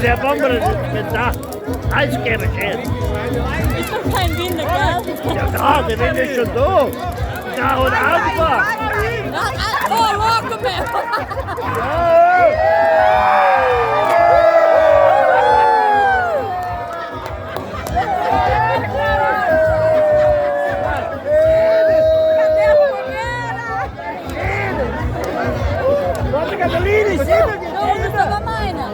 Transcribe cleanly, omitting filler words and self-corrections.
der Bomber mit da. Eisgeber schön. Ist doch kein Winter, gell? Ja, da, der Wind ist schon da. Da und Alpha. Oh, loco, meu! Cadê a fogueira? Pronto, Catalina, em cima. Onde estava a mãe?